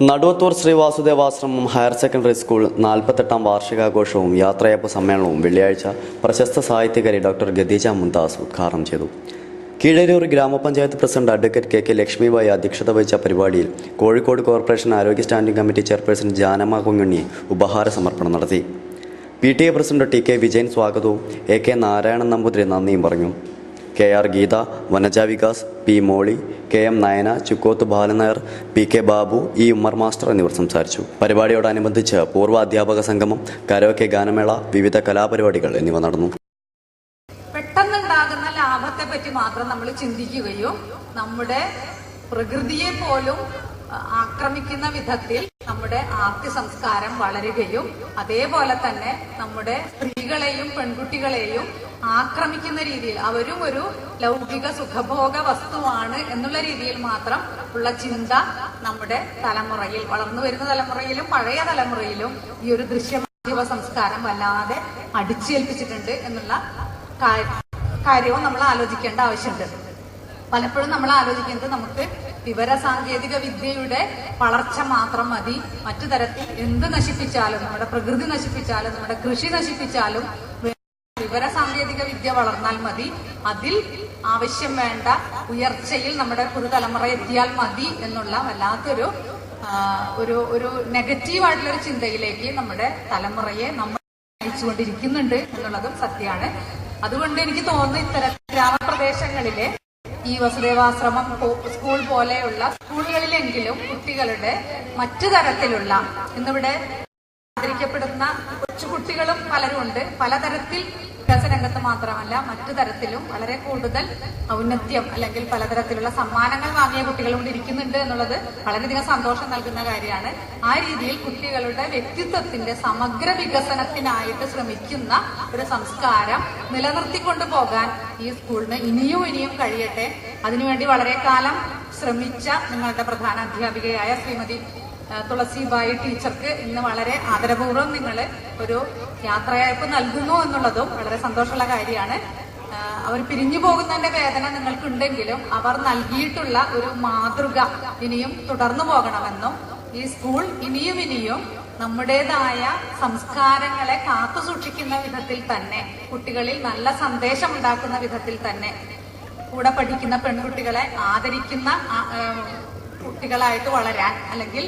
Naduvathur Shri Vasudevashramam higher secondary school 48ാം വാർഷികാഘോഷവും യാത്രയപ്പ് സമ്മേളനവും വെള്ളിയാഴ്ച പ്രശസ്ത സാഹിത്യകാരി ഡോക്ടർ ഖദീജ മുംതാസ് ഉദ്ഘാടനം ചെയ്തു. കീഴരിയൂർ ഗ്രാമപഞ്ചായത്ത് പ്രസിഡന്റ് അഡ്വക്കേറ്റ് കെ ലക്ഷ്മിബായി അധ്യക്ഷത വഹിച്ച പരിപാടിയിൽ കോഴിക്കോട് കോർപ്പറേഷൻ ആരോഗ്യ standing committee chairperson Janamma Kunjunni ഉപഹാര സമർപ്പണം നടത്തി. PTA president T. K. Vijayan സ്വാഗതവും AK നാരായണൻ നമ്പൂതിരി നന്ദിയും പറഞ്ഞു. KR Geetha, Vanaja Vikas, P. Molly, KM Nayana, Chukkoth Balan Nair, PK Babu, Ummer master എന്നിവർ സംസാരിച്ചു. പരിപാടിയോടനുബന്ധിച്ച് പൂർവ്വ അധ്യാപക സംഗമം, കരോക്കെ ഗാനമേള, വിവിധ കലാപരിപാടികൾ എന്നിവ നടന്നു. പെട്ടെന്നുണ്ടാകുന്ന ലാഭത്തെ പറ്റി മാത്രം നമ്മൾ ചിന്തിക്കുകയും നമ്മുടെ പ്രകൃതിയെ പോലും ആക്രമിക്കുന്ന വിധത്തിൽ നമ്മുടെ ആർത്തി സംസ്കാരം വളരുകയും അതേപോലെ തന്നെ നമ്മുടെ സ്ത്രീകളെയും പെൺകുട്ടികളെയും ആക്രമിക്കുന്ന രീതിയിൽ അവരും ഒരു ലൗകിക സുഖഭോഗ വസ്തുവാണ് എന്നുള്ള രീതിയിൽ മാത്രം ഉള്ള ചിന്ത നമ്മുടെ തലമുറയിൽ, വളർന്നു വരുന്ന തലമുറയിലും പഴയ തലമുറയിലും ഈ ഒരു ദൃശ്യമാധ്യമ സംസ്കാരം വല്ലാതെ അടിച്ചേൽപ്പിച്ചിട്ടുണ്ട് എന്നുള്ള കാര്യവും നമ്മൾ ആലോചിക്കേണ്ട ആവശ്യമുണ്ട്. പലപ്പോഴും നമ്മൾ ആലോചിക്കുന്നത് നമുക്ക് വിവര സാങ്കേതിക വിദ്യയുടെ വളർച്ച മാത്രം മതി, മറ്റു തരത്തിൽ എന്ത് നശിപ്പിച്ചാലും, നമ്മുടെ പ്രകൃതി നശിപ്പിച്ചാലും, നമ്മുടെ കൃഷി നശിപ്പിച്ചാലും വിവര സാങ്കേതിക വിദ്യ വളർന്നാൽ മതി, അതിൽ ആവശ്യം വേണ്ട ഉയർച്ചയിൽ നമ്മുടെ പുതുതലമുറ എത്തിയാൽ മതി എന്നുള്ള വല്ലാത്തൊരു ഒരു നെഗറ്റീവായിട്ടുള്ളൊരു ചിന്തയിലേക്ക് നമ്മുടെ തലമുറയെ നമ്മൾ നയിച്ചുകൊണ്ടിരിക്കുന്നുണ്ട് എന്നുള്ളതും സത്യമാണ്. അതുകൊണ്ട് എനിക്ക് തോന്നുന്നു ഇത്തരം ഗ്രാമപ്രദേശങ്ങളിലെ ഈ വസുദേവാശ്രമം സ്കൂൾ പോലെയുള്ള സ്കൂളുകളിലെങ്കിലും കുട്ടികളുടെ മറ്റു തരത്തിലുള്ള ഇന്നിവിടെ ആദരിക്കപ്പെടുന്ന കൊച്ചുകുട്ടികളും പലരും ഉണ്ട്. പലതരത്തിൽ വികസനരംഗത്ത് മാത്രമല്ല മറ്റു തരത്തിലും വളരെ കൂടുതൽ ഔന്നത്യം അല്ലെങ്കിൽ പലതരത്തിലുള്ള സമ്മാനങ്ങൾ വാങ്ങിയ കുട്ടികളും കൂടി ഇരിക്കുന്നുണ്ട് എന്നുള്ളത് വളരെയധികം സന്തോഷം നൽകുന്ന കാര്യമാണ്. ആ രീതിയിൽ കുട്ടികളുടെ വ്യക്തിത്വത്തിന്റെ സമഗ്ര വികസനത്തിനായിട്ട് ശ്രമിക്കുന്ന ഒരു സംസ്കാരം നിലനിർത്തിക്കൊണ്ടു പോകാൻ ഈ സ്കൂളിന് ഇനിയും കഴിയട്ടെ. അതിനുവേണ്ടി വളരെ കാലം ശ്രമിച്ച നിങ്ങളുടെ പ്രധാന അധ്യാപികയായ ശ്രീമതി തുളസിബായി ടീച്ചർക്ക് ഇന്ന് വളരെ ആദരപൂർവ്വം നിങ്ങൾ ഒരു യാത്രയയപ്പ് നൽകുന്നു എന്നുള്ളതും വളരെ സന്തോഷമുള്ള കാര്യമാണ്. അവർ പിരിഞ്ഞു പോകുന്നതിന്റെ വേദന നിങ്ങൾക്കുണ്ടെങ്കിലും അവർ നൽകിയിട്ടുള്ള ഒരു മാതൃക ഇനിയും തുടർന്നു പോകണമെന്നും ഈ സ്കൂൾ ഇനിയും നമ്മുടേതായ സംസ്കാരങ്ങളെ കാത്തു സൂക്ഷിക്കുന്ന വിധത്തിൽ തന്നെ, കുട്ടികളിൽ നല്ല സന്ദേശം ഉണ്ടാക്കുന്ന വിധത്തിൽ തന്നെ, കൂടെ പഠിക്കുന്ന പെൺകുട്ടികളെ ആദരിക്കുന്ന കുട്ടികളായിട്ട് വളരാൻ, അല്ലെങ്കിൽ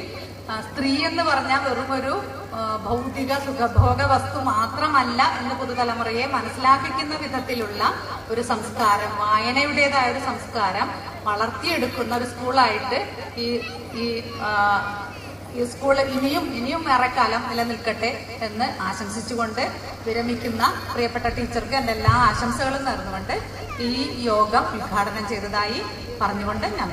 സ്ത്രീ എന്ന് പറഞ്ഞാൽ വെറുമൊരു ഭൗതിക സുഖഭോഗ വസ്തു മാത്രമല്ല എന്ന് പുതുതലമുറയെ മനസ്സിലാക്കിക്കുന്ന വിധത്തിലുള്ള ഒരു സംസ്കാരം, വായനയുടേതായ ഒരു സംസ്കാരം വളർത്തിയെടുക്കുന്ന ഒരു സ്കൂളായിട്ട് ഈ സ്കൂൾ ഇനിയും ഏറെക്കാലം നിലനിൽക്കട്ടെ എന്ന് ആശംസിച്ചുകൊണ്ട് വിരമിക്കുന്ന പ്രിയപ്പെട്ട ടീച്ചർക്ക് എൻ്റെ എല്ലാ ആശംസകളും നേർന്നുകൊണ്ട് ഈ യോഗം ഉദ്ഘാടനം ചെയ്തതായി പറഞ്ഞുകൊണ്ട് ഞാൻ